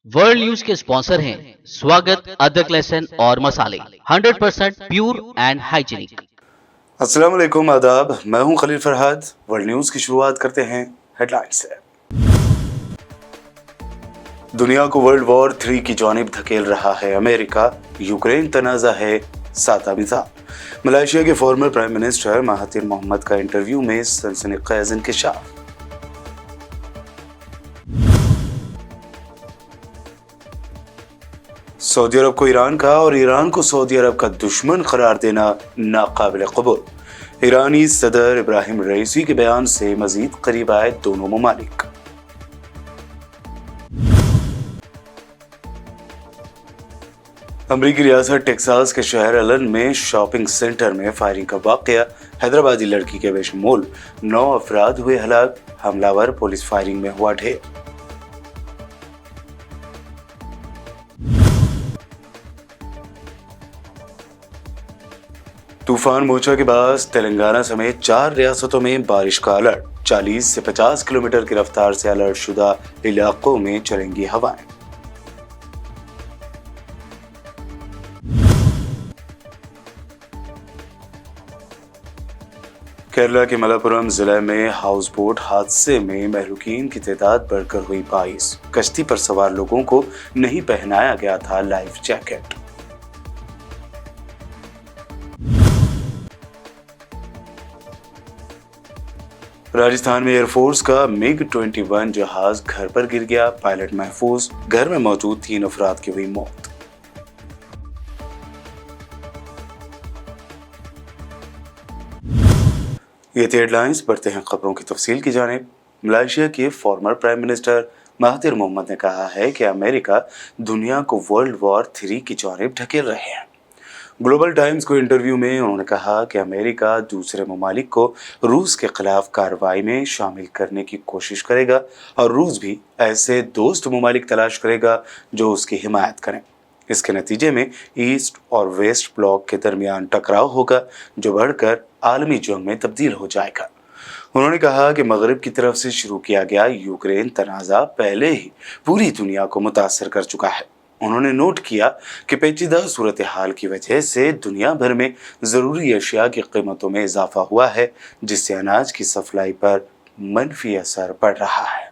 World news के sponsor हैं स्वागत, अदरक, लहसुन और मसाले 100% प्योर एंड हाइजीनिक। अस्सलाम वालेकुम, आदाब। मैं हूं खलील फरहाद। वर्ल्ड न्यूज़ की शुरुआत करते हैं हेडलाइंस से। दुनिया को वर्ल्ड वॉर 3 की जानिब धकेल रहा है अमेरिका। यूक्रेन तनाज़ा है सादा मिज़ाज। मलेशिया के former prime minister Mahathir Mohamad का इंटरव्यू में सनसनीखेज इंकशाफ। सऊदी अरब को ईरान का और ईरान को सऊदी अरब का दुश्मन करार देना नाकाबिल कबूल। ईरानी सदर इब्राहिम रईसी के बयान से मजीद करीब आए दोनों ममालिक। अमरीकी रियासत टेक्सास के शहर अलन में शॉपिंग सेंटर में फायरिंग का वाकया। हैदराबादी लड़की के बेशमूल 9 अफराद हुए हलाक। हमलावर पुलिस फायरिंग में हुआ ढेर। तूफान मोचा के बाद तेलंगाना समेत 4 रियासतों में बारिश का अलर्ट। 40 से 50 किलोमीटर की रफ्तार से अलर्ट शुदा इलाकों में चलेंगी हवाएं। केरला के मलप्पुरम जिले में हाउस बोट हादसे में महलूकीन की तादाद बढ़कर हुई 22। कश्ती पर सवार लोगों को नहीं पहनाया गया था लाइफ जैकेट। राजस्थान में एयरफोर्स का मिग 21 जहाज घर पर गिर गया। पायलट महफूज। घर में मौजूद 3 अफराद की हुई मौत। ये थी हेडलाइंस। बढ़ते हैं खबरों की तफसील की जानिब। मलेशिया के former prime minister Mahathir Mohamad ने कहा है कि अमेरिका दुनिया को वर्ल्ड वॉर 3 की जानिब ढकेल रहे हैं। ग्लोबल टाइम्स को इंटरव्यू में उन्होंने कहा कि अमेरिका दूसरे ममालिक को रूस के खिलाफ कार्रवाई में शामिल करने की कोशिश करेगा और रूस भी ऐसे दोस्त ममालिक तलाश करेगा जो उसकी हिमायत करें। इसके नतीजे में ईस्ट और वेस्ट ब्लॉक के दरमियान टकराव होगा जो बढ़कर आलमी जंग में तब्दील हो जाएगा। उन्होंने कहा कि मगरिब की तरफ से शुरू किया गया यूक्रेन तनाज़ा पहले ही पूरी दुनिया को मुतासर कर चुका है। उन्होंने नोट किया कि पेचीदा सूरत हाल की वजह से दुनिया भर में ज़रूरी अशिया की कीमतों में इजाफा हुआ है, जिससे अनाज की सप्लाई पर मनफी असर पड़ रहा है।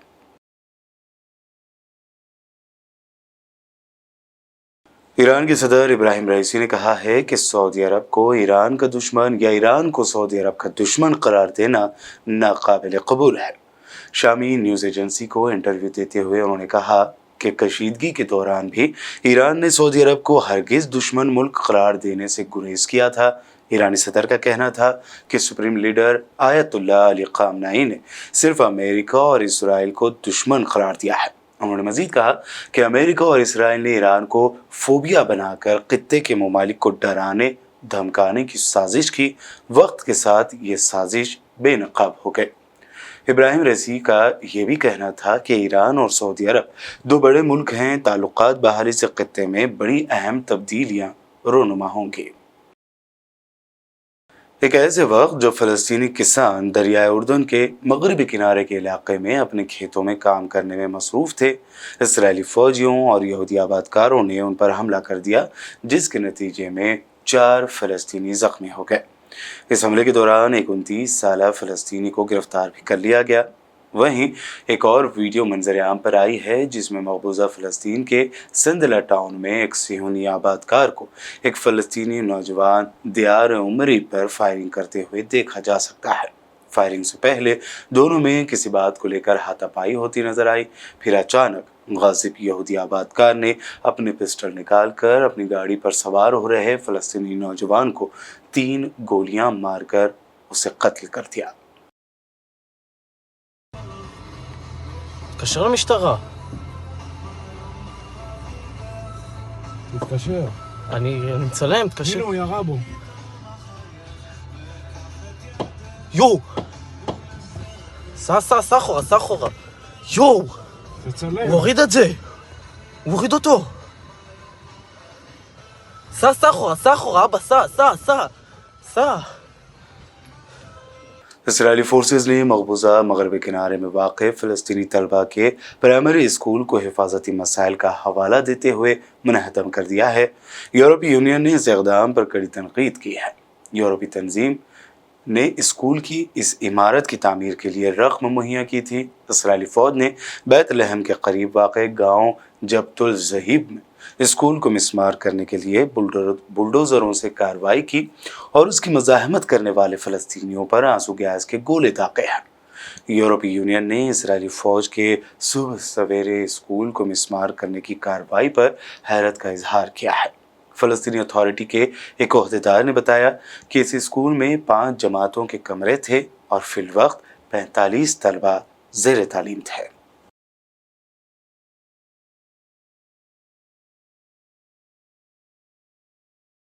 ईरान के सदर इब्राहिम रईसी ने कहा है कि सऊदी अरब को ईरान का दुश्मन या ईरान को सऊदी अरब का दुश्मन करार देना नाकाबिल कबूल है। शामी न्यूज़ एजेंसी को इंटरव्यू देते हुए उन्होंने कहा कि कशीदगी के दौरान भी ईरान ने सऊदी अरब को हरगिज़ दुश्मन मुल्क करार देने से गुरेज किया था। ईरानी सदर का कहना था कि सुप्रीम लीडर आयतुल्लाह अली ख़ामनेई ने सिर्फ अमेरिका और इसराइल को दुश्मन करार दिया है। उन्होंने मजीद कहा कि अमेरिका और इसराइल ने ईरान को फोबिया बनाकर खित्ते के ममालिक को डराने धमकाने की साजिश की। वक्त के साथ ये साजिश बेनकाब हो गई। इब्राहिम रईसी का ये भी कहना था कि ईरान और सऊदी अरब 2 बड़े मुल्क हैं। ताल्लुकात बहाली से खित्ते में बड़ी अहम तब्दीलियां रोनुमा होंगी। एक ऐसे वक्त जब फ़लस्तीनी किसान दरियाए उर्दन के मगरबी किनारे के इलाके में अपने खेतों में काम करने में मसरूफ़ थे, इसराइली फ़ौजियों और यहूदी आबादकारों ने उन पर हमला कर दिया, जिसके नतीजे में 4 फ़लस्तीनी ज़ख्मी हो गए। इस हमले के दौरान एक 29 साला फ़लस्तीनी को गिरफ्तार भी कर लिया गया। वहीं एक और वीडियो मंजर-ए-आम पर आई है जिसमें मकबूजा फ़लस्तीन के संदला टाउन में एक सिहोनी आबादकार को एक फ़लस्तीनी नौजवान दियार उमरी पर फायरिंग करते हुए देखा जा सकता है। फायरिंग से पहले दोनों में किसी बात को लेकर हाथापाई होती नजर आई। फिर अचानक गाजिब यहूदी आबादकार ने अपने पिस्टल निकालकर अपनी गाड़ी पर सवार हो रहे फ़लस्तीनी नौजवान को 3 गोलियां मारकर उसे कत्ल कर दिया। תתקשר למשטרה. תתקשר. אני מצלם, תתקשר. הנה הוא ירה בו. יואו! סע אחורה. יואו! תצלם. הוא הוריד את זה. הוא הוריד אותו. סע אחורה, אבא, סע. इसराइली फोर्सेस ने मकबूजा मगरबी किनारे में वाक़ फ़लस्तीनी तलबा के प्राइमरी स्कूल को हिफाजती मसाइल का हवाला देते हुए मुनहदम कर दिया है। यूरोपीय यूनियन ने इस इक़दाम पर कड़ी तनक़ीद की है। यूरोपीय तंजीम ने स्कूल की इस इमारत की तामीर के लिए रकम मुहैया की थी। इसराइली फ़ौज ने बैतलहम के करीब वाक़ गाँव जब्तुल ज़हीब में स्कूल को मिस्मार करने के लिए बुलडोज़रों से कार्रवाई की और उसकी मज़ाहमत करने वाले फ़लस्तीनियों पर आंसू गैस के गोले दागे हैं। यूरोपीय यूनियन ने इसराइली फ़ौज के सुबह सवेरे स्कूल को मिस्मार करने की कार्रवाई पर हैरत का इजहार किया है। फ़लस्तीनी अथॉरिटी के एक ओहदेदार ने बताया कि इस स्कूल में 5 जमातों के कमरे थे और फिलवक्त 45 तलबा ज़ेर तालीम थे।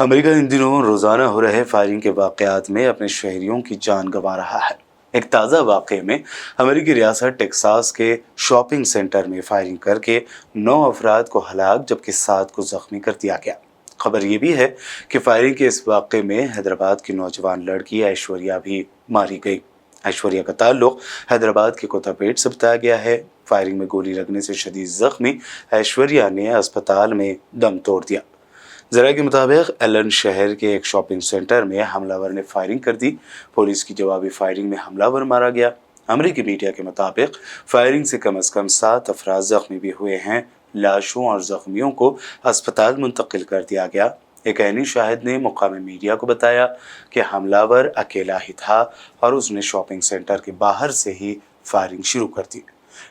अमेरिका इन दिनों रोज़ाना हो रहे फायरिंग के वाक़यात में अपने शहरियों की जान गंवा रहा है। एक ताज़ा वाक़े में अमेरिकी रियासत टेक्सास के शॉपिंग सेंटर में फायरिंग करके 9 अफराद को हलाक जबकि 7 को ज़ख्मी कर दिया गया। खबर ये भी है कि फायरिंग के इस वाक़े में हैदराबाद की नौजवान लड़की ऐश्वर्या भी मारी गई। ऐश्वर्या का ताल्लुक़ हैदराबाद के कोतापेट से बताया गया है। फायरिंग में गोली लगने से शदीद ज़ख्मी ऐश्वर्या ने अस्पताल में दम तोड़ दिया। ज़रा के मुताबिक एलन शहर के एक शॉपिंग सेंटर में हमलावर ने फायरिंग कर दी। पुलिस की जवाबी फायरिंग में हमलावर मारा गया। अमेरिकी मीडिया के मुताबिक फायरिंग से कम 7 अफराद ज़ख्मी भी हुए हैं। लाशों और ज़ख्मियों को अस्पताल मुंतकिल कर दिया गया। एक ऐनी शाहिद ने मुकामी मीडिया को बताया कि हमलावर अकेला ही था और उसने शॉपिंग सेंटर के बाहर से ही फायरिंग शुरू कर दी।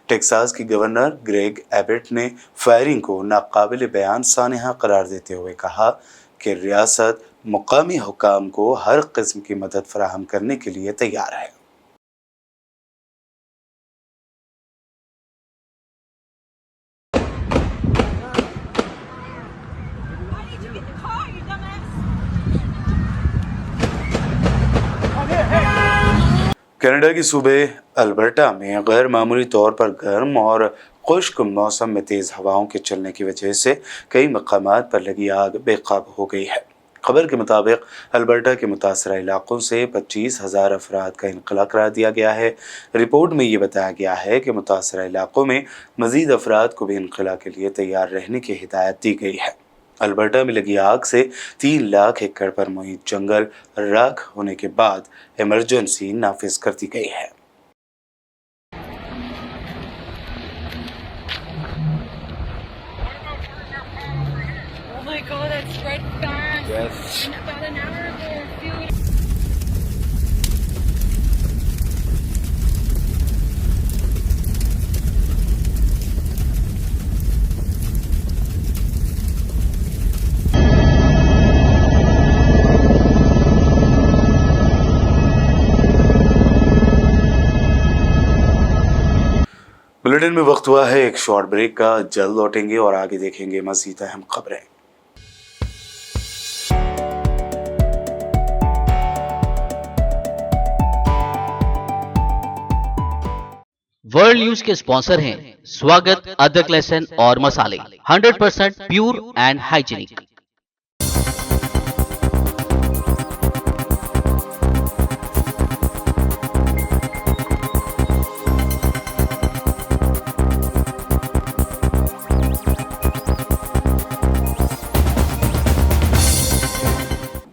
टेक्सास की गवर्नर ग्रेग एबट ने फायरिंग को नाकाबिल बयान सानहा करार देते हुए कहा कि रियासत मुकामी हुकाम को हर किस्म की मदद फराहम करने के लिए तैयार है। कनाडा की सूबे अल्बर्टा में गैर मामूली तौर पर गर्म और खुश्क मौसम में तेज़ हवाओं के चलने की वजह से कई मकामात पर लगी आग बेकाबू हो गई है। खबर के मुताबिक अल्बर्टा के मुतासरा इलाकों से 25,000 अफराद का इनखला करा दिया गया है। रिपोर्ट में ये बताया गया है कि मुतासरा इलाकों में मज़ीद अफराद को भी इनखला के लिए तैयार रहने की हिदायत दी गई है। अल्बर्टा में लगी आग से 3 लाख एकड़ पर मुहित जंगल राख होने के बाद इमरजेंसी नाफिज कर दी गई है। Oh my god, that spread fast. Yes. In about an hour ago, a few bulletin में वक्त हुआ है एक शॉर्ट ब्रेक का। जल्द लौटेंगे और आगे देखेंगे मज़ीद अहम खबरें। वर्ल्ड न्यूज के स्पॉन्सर हैं स्वागत, अदरक, लहसुन और मसाले, 100% प्योर एंड हाइजीनिक।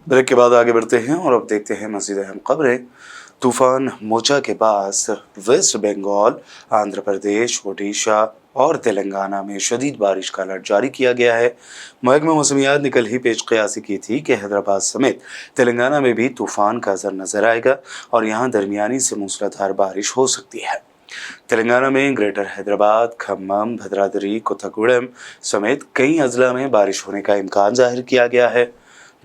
ब्रेक के बाद आगे बढ़ते हैं और अब देखते हैं मज़ीद अहम खबरें। तूफान मोचा के बाद वेस्ट बंगाल, आंध्र प्रदेश, ओडिशा और तेलंगाना में शदीद बारिश का अलर्ट जारी किया गया है। महकमा मौसमियात ने कल ही पेश क़यासी की थी कि हैदराबाद समेत तेलंगाना में भी तूफान का असर नजर आएगा और यहाँ दरमियानी से मूसलाधार बारिश हो सकती है। तेलंगाना में ग्रेटर हैदराबाद, खम्मम, भद्राद्री, कोथागुड़म समेत कई अजला में बारिश होने का इम्कान जाहिर किया गया है।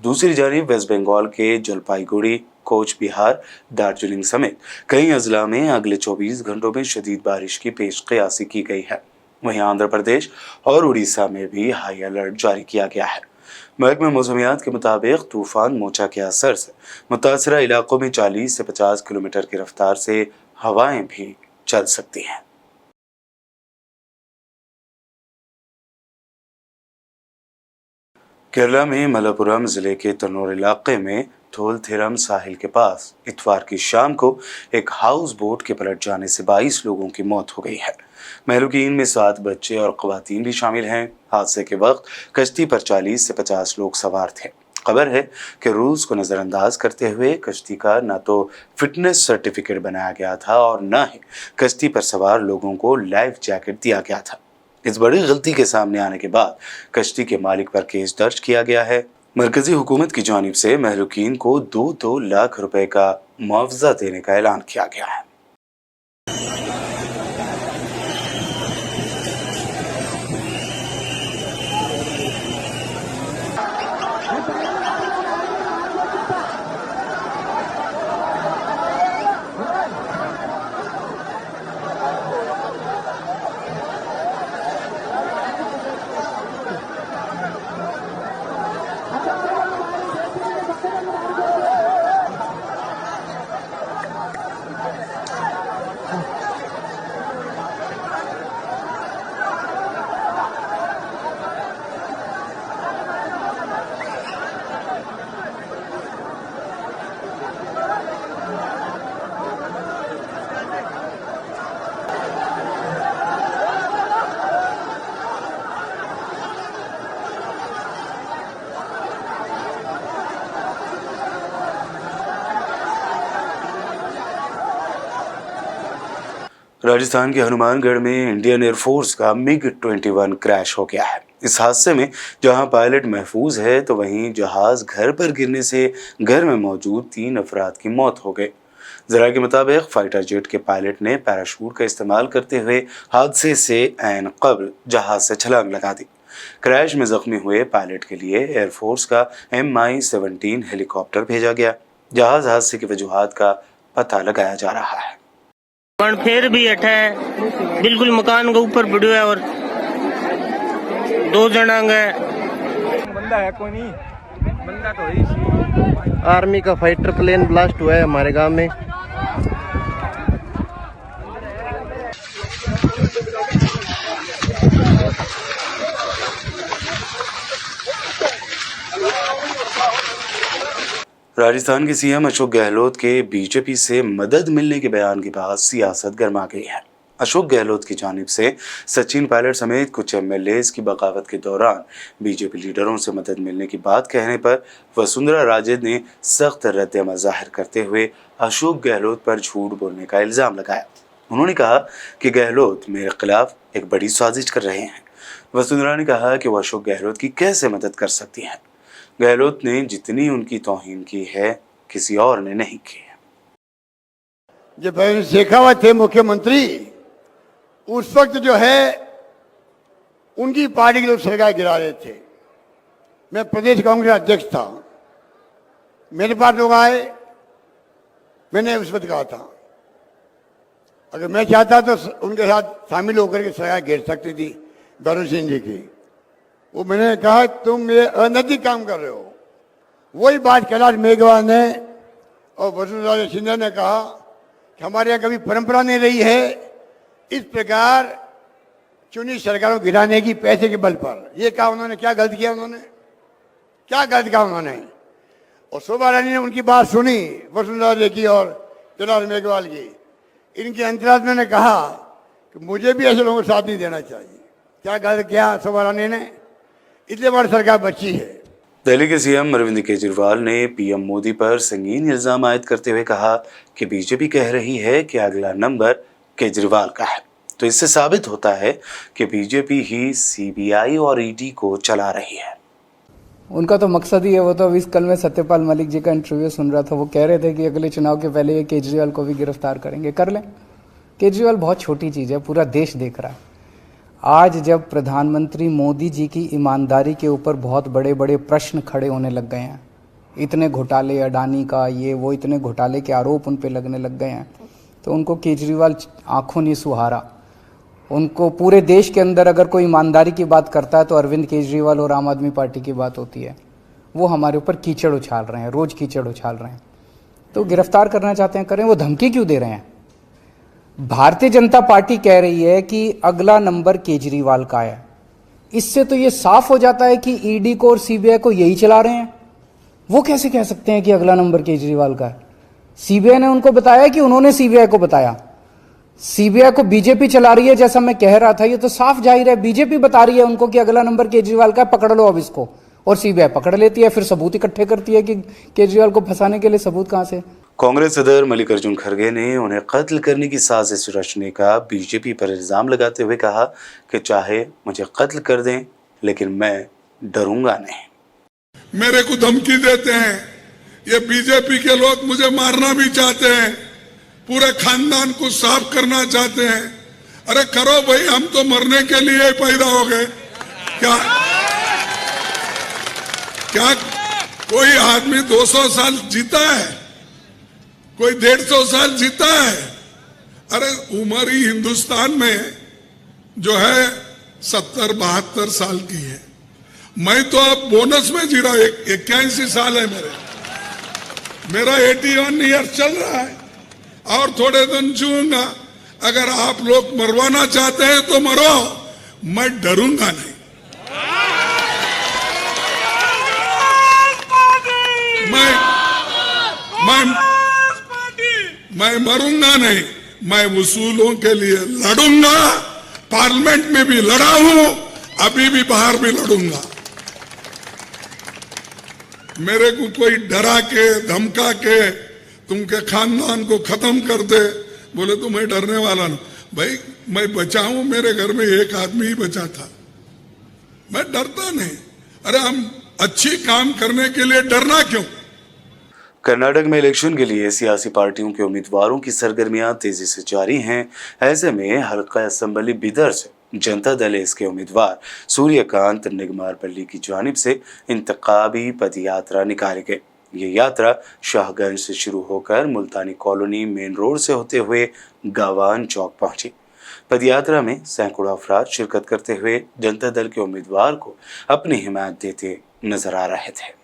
दूसरी जानिब वेस्ट बंगाल के जलपाईगुड़ी, कोच बिहार, दार्जिलिंग समेत कई अजला में अगले 24 घंटों में शदीद बारिश की पेशकयासी की गई है। वहीं आंध्र प्रदेश और उड़ीसा में भी हाई अलर्ट जारी किया गया है। महकमा मौसमियात के मुताबिक तूफान मोचा के असर से मुतासरा इलाकों में 40 से 50 किलोमीटर की रफ्तार से हवाएं भी चल सकती हैं। केरला में मलप्पुरम जिले के तनोर इलाके में थोलथेरम साहिल के पास इतवार की शाम को एक हाउस बोट के पलट जाने से 22 लोगों की मौत हो गई है। महलूकीन में 7 बच्चे और खवातीन भी शामिल हैं। हादसे के वक्त कश्ती पर 40 से 50 लोग सवार थे। खबर है कि रूल्स को नज़रअंदाज करते हुए कश्ती का न तो फिटनेस सर्टिफिकेट बनाया गया था और न ही कश्ती पर सवार लोगों को लाइफ जैकेट दिया गया था। इस बड़ी गलती के सामने आने के बाद कश्ती के मालिक पर केस दर्ज किया गया है। मरकजी हुकूमत की जानिब से महलूकीन को 2-2 लाख रुपए का मुआवजा देने का ऐलान किया गया है। राजस्थान के हनुमानगढ़ में इंडियन एयरफोर्स का MiG-21 क्रैश हो गया है। इस हादसे में जहां पायलट महफूज है तो वहीं जहाज घर पर गिरने से घर में मौजूद 3 अफराद की मौत हो गई। जरा के मुताबिक फाइटर जेट के पायलट ने पैराशूट का इस्तेमाल करते हुए हादसे से ऐन कब्ल जहाज से छलांग लगा दी। क्रैश में जख्मी हुए पायलट के लिए एयरफोर्स का MI-17 हेलीकॉप्टर भेजा गया। जहाज हादसे की वजूहात का पता लगाया जा रहा है। फिर भी अठा है बिल्कुल मकान के ऊपर पड़ो है और 2 जना बंदा है कोई नहीं, बंदा तो है। आर्मी का फाइटर प्लेन ब्लास्ट हुआ है हमारे गांव में। राजस्थान के सीएम अशोक गहलोत के बीजेपी से मदद मिलने के बयान के बाद सियासत गर्मा गई है। अशोक गहलोत की जानिब से सचिन पायलट समेत कुछ एमएलएज की बगावत के दौरान बीजेपी लीडरों से मदद मिलने की बात कहने पर वसुंधरा राजे ने सख्त रद्द-ए-अमल जाहिर करते हुए अशोक गहलोत पर झूठ बोलने का इल्ज़ाम लगाया। उन्होंने कहा कि गहलोत मेरे खिलाफ एक बड़ी साजिश कर रहे हैं। वसुंधरा ने कहा कि वो अशोक गहलोत की कैसे मदद कर सकती हैं। गहलोत ने जितनी उनकी तौहीन की है किसी और ने नहीं की है। जब शेखावत थे मुख्यमंत्री उस वक्त जो है उनकी पार्टी के लोग सरकार गिरा रहे थे। मैं प्रदेश कांग्रेस अध्यक्ष था, मेरे पास लोग आए, मैंने उस वक्त कहा था अगर मैं चाहता तो उनके साथ शामिल होकर के सरकार गिर सकती थी भरून सिंह जी की। वो मैंने कहा तुम ये अनैतिक काम कर रहे हो। वही बात कैलाश मेघवाल ने और वसुंधरा सिंधिया ने कहा कि हमारे यहाँ कभी परंपरा नहीं रही है इस प्रकार चुनी सरकारों को गिराने की पैसे के बल पर। ये कहा उन्होंने, क्या गलत किया उन्होंने, क्या गलत कहा उन्होंने। और शोभा रानी ने उनकी बात सुनी, वसुंधरा जी की और कैलाश मेघवाल की। इनके अंतरात्मा ने कहा कि मुझे भी ऐसे लोगों को साथ नहीं देना चाहिए। क्या गलत किया शोभा रानी ने, इसलिए हमारी सरकार बची है। दिल्ली के सीएम अरविंद केजरीवाल ने पीएम मोदी पर संगीन इल्जाम आयद करते हुए कहा कि बीजेपी कह रही है कि अगला नंबर केजरीवाल का है, तो इससे साबित होता है कि बीजेपी ही सीबीआई और ईडी को चला रही है। उनका तो मकसद ही है। वो तो अभी कल में सत्यपाल मलिक जी का इंटरव्यू सुन रहा था, वो कह रहे थे कि अगले चुनाव के पहले ये केजरीवाल को भी गिरफ्तार करेंगे। कर लें, केजरीवाल बहुत छोटी चीज़ है, पूरा देश देख रहा है। आज जब प्रधानमंत्री मोदी जी की ईमानदारी के ऊपर बहुत बड़े बड़े प्रश्न खड़े होने लग गए हैं, इतने घोटाले अडानी का ये वो इतने घोटाले के आरोप उन पे लगने लग गए हैं, तो उनको केजरीवाल आंखों नहीं सुहारा। उनको पूरे देश के अंदर अगर कोई ईमानदारी की बात करता है तो अरविंद केजरीवाल और आम आदमी पार्टी की बात होती है। वो हमारे ऊपर कीचड़ उछाल रहे हैं, रोज कीचड़ उछाल रहे हैं। तो गिरफ्तार करना चाहते हैं, करें। वो धमकी क्यों दे रहे हैं? भारतीय जनता पार्टी कह रही है कि अगला नंबर केजरीवाल का है। इससे तो ये साफ हो जाता है कि ईडी को और सीबीआई को यही चला रहे हैं। वो कैसे कह सकते हैं कि अगला नंबर केजरीवाल का है? सीबीआई ने उनको बताया कि उन्होंने सीबीआई को बताया? सीबीआई को बीजेपी चला रही है, जैसा मैं कह रहा था। ये तो साफ जाहिर है, बीजेपी बता रही है उनको कि अगला नंबर केजरीवाल का, पकड़ लो अब इसको। और सीबीआई पकड़ लेती है, फिर सबूत इकट्ठे करती है कि केजरीवाल को फंसाने के लिए सबूत कहां से। कांग्रेस सदर मल्लिकार्जुन खड़गे ने उन्हें कत्ल करने की साजिश रचने का बीजेपी पर इल्जाम लगाते हुए कहा कि चाहे मुझे कत्ल कर दें, लेकिन मैं डरूंगा नहीं। मेरे को धमकी देते हैं, ये बीजेपी के लोग मुझे मारना भी चाहते हैं, पूरे खानदान को साफ करना चाहते हैं। अरे करो भाई, हम तो मरने के लिए पैदा हो गए। क्या कोई आदमी 200 साल जीता है? कोई 150 साल जीता है? अरे उम्र ही हिंदुस्तान में जो है 70-72 साल की है। मैं तो अब बोनस में जी रहा हूं, 81 साल है मेरा 81 ईयर चल रहा है और थोड़े दिन जीऊंगा। अगर आप लोग मरवाना चाहते हैं तो मरो, मैं डरूंगा नहीं। मैं मरूंगा नहीं, मैं वसूलों के लिए लड़ूंगा। पार्लियामेंट में भी लड़ा हूं, अभी भी बाहर भी लड़ूंगा। मेरे को कोई डरा के धमका के तुमके खानदान को खत्म कर दे बोले तो मैं डरने वाला नहीं। भाई मैं बचा हूं, मेरे घर में एक आदमी ही बचा था, मैं डरता नहीं। अरे हम अच्छी काम करने के लिए डरना क्यों? कर्नाटक में इलेक्शन के लिए सियासी पार्टियों के उम्मीदवारों की सरगर्मियां तेजी से जारी हैं। ऐसे में हल्का असेंबली बीदर से जनता दल एस के उम्मीदवार सूर्यकांत निगमारपल्ली की जानिब से इंतखाबी पदयात्रा निकाली गई। ये यात्रा शाहगंज से शुरू होकर मुल्तानी कॉलोनी मेन रोड से होते हुए गावान चौक पहुंची। पदयात्रा में सैकड़ों अफराद शिरकत करते हुए जनता दल के उम्मीदवार को अपनी हिमायत देते नजर आ रहे थे।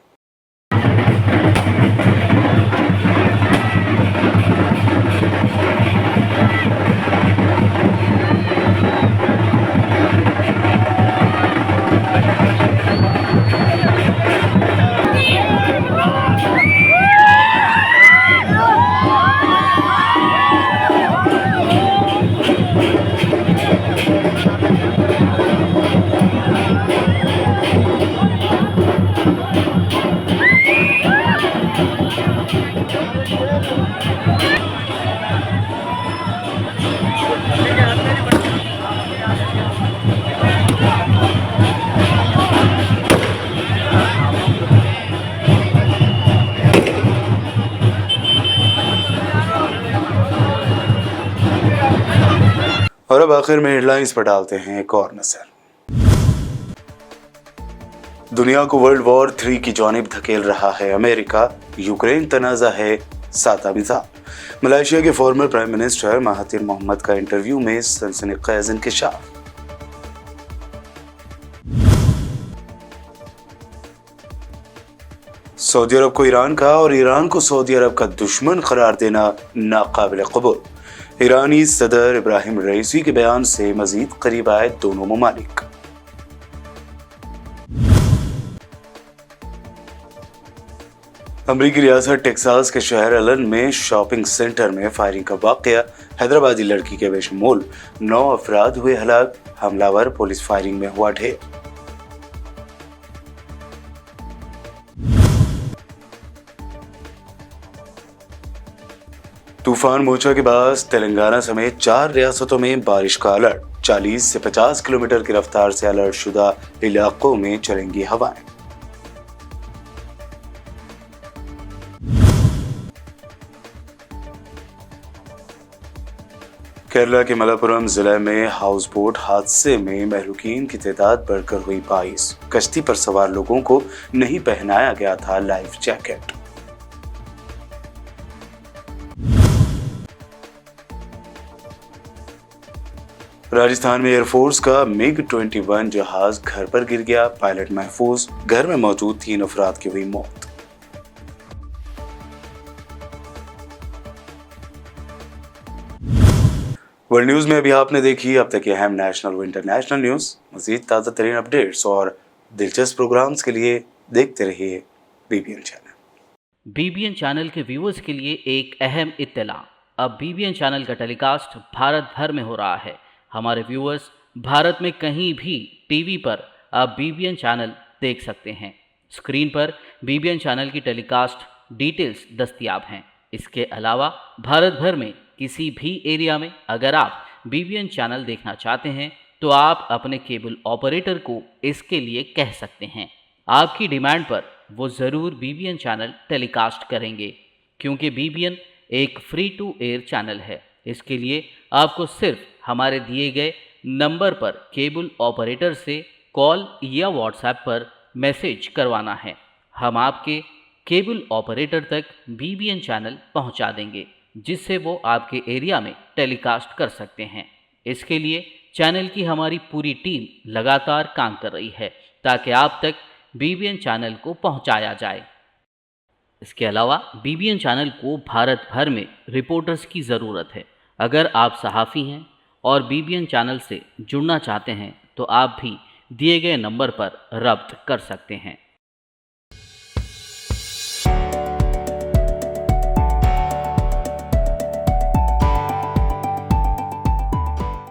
और अब आखिर में हेडलाइंस पर डालते हैं एक और नजर। दुनिया को वर्ल्ड वॉर 3 की जानिब धकेल रहा है अमेरिका। यूक्रेन तनाज़ा है साता मिज़ाज। मलेशिया के former prime minister Mahathir Mohamad का इंटरव्यू में सनसनीखेज इंकशाफ। सऊदी अरब को ईरान का और ईरान को सऊदी अरब का दुश्मन करार देना नाकाबिल कबूल। ईरानी सदर इब्राहिम रईसी के बयान से मजीद करीब आए दोनों ममालिक। अमरीकी रियासत टेक्सास के शहर एलन में शॉपिंग सेंटर में फायरिंग का वाकया। हैदराबादी लड़की के बेशमूल 9 अफराद हुए हलाक। हमलावर पुलिस फायरिंग में हुआ ढेर। तूफान मोचा के बाद तेलंगाना समेत 4 रियासतों में बारिश का अलर्ट। 40 से 50 किलोमीटर की रफ्तार से अलर्ट शुदा इलाकों में चलेंगी हवाएं। केरला के मलप्पुरम जिले में हाउस बोट हादसे में महलूकीन की तादाद बढ़कर हुई 22। कश्ती पर सवार लोगों को नहीं पहनाया गया था लाइफ जैकेट। राजस्थान में एयरफोर्स का MiG-21 जहाज घर पर गिर गया, पायलट महफूज, घर में मौजूद 3 अफराद की हुई मौत। वर्ल्ड न्यूज में अभी आपने देखी अब तक की अहम नेशनल व इंटरनेशनल न्यूज। मजीद ताज़ा तरीन अपडेट्स और दिलचस्प प्रोग्राम्स के लिए देखते रहिए BBN चैनल। BBN चैनल के व्यूअर्स के लिए एक अहम इत्तला, अब BBN चैनल का टेलीकास्ट भारत भर में हो रहा है। हमारे व्यूअर्स भारत में कहीं भी टीवी पर अब BBN चैनल देख सकते हैं। स्क्रीन पर BBN चैनल की टेलीकास्ट डिटेल्स दस्तयाब हैं। इसके अलावा भारत भर में किसी भी एरिया में अगर आप BBN चैनल देखना चाहते हैं तो आप अपने केबल ऑपरेटर को इसके लिए कह सकते हैं। आपकी डिमांड पर वो ज़रूर BBN चैनल टेलीकास्ट करेंगे, क्योंकि BBN एक फ्री टू एयर चैनल है। इसके लिए आपको सिर्फ हमारे दिए गए नंबर पर केबल ऑपरेटर से कॉल या व्हाट्सएप पर मैसेज करवाना है। हम आपके केबल ऑपरेटर तक BBN चैनल पहुंचा देंगे, जिससे वो आपके एरिया में टेलीकास्ट कर सकते हैं। इसके लिए चैनल की हमारी पूरी टीम लगातार काम कर रही है ताकि आप तक BBN चैनल को पहुंचाया जाए। इसके अलावा BBN चैनल को भारत भर में रिपोर्टर्स की ज़रूरत है। अगर आप सहाफ़ी हैं और BBN चैनल से जुड़ना चाहते हैं तो आप भी दिए गए नंबर पर रब्त कर सकते हैं।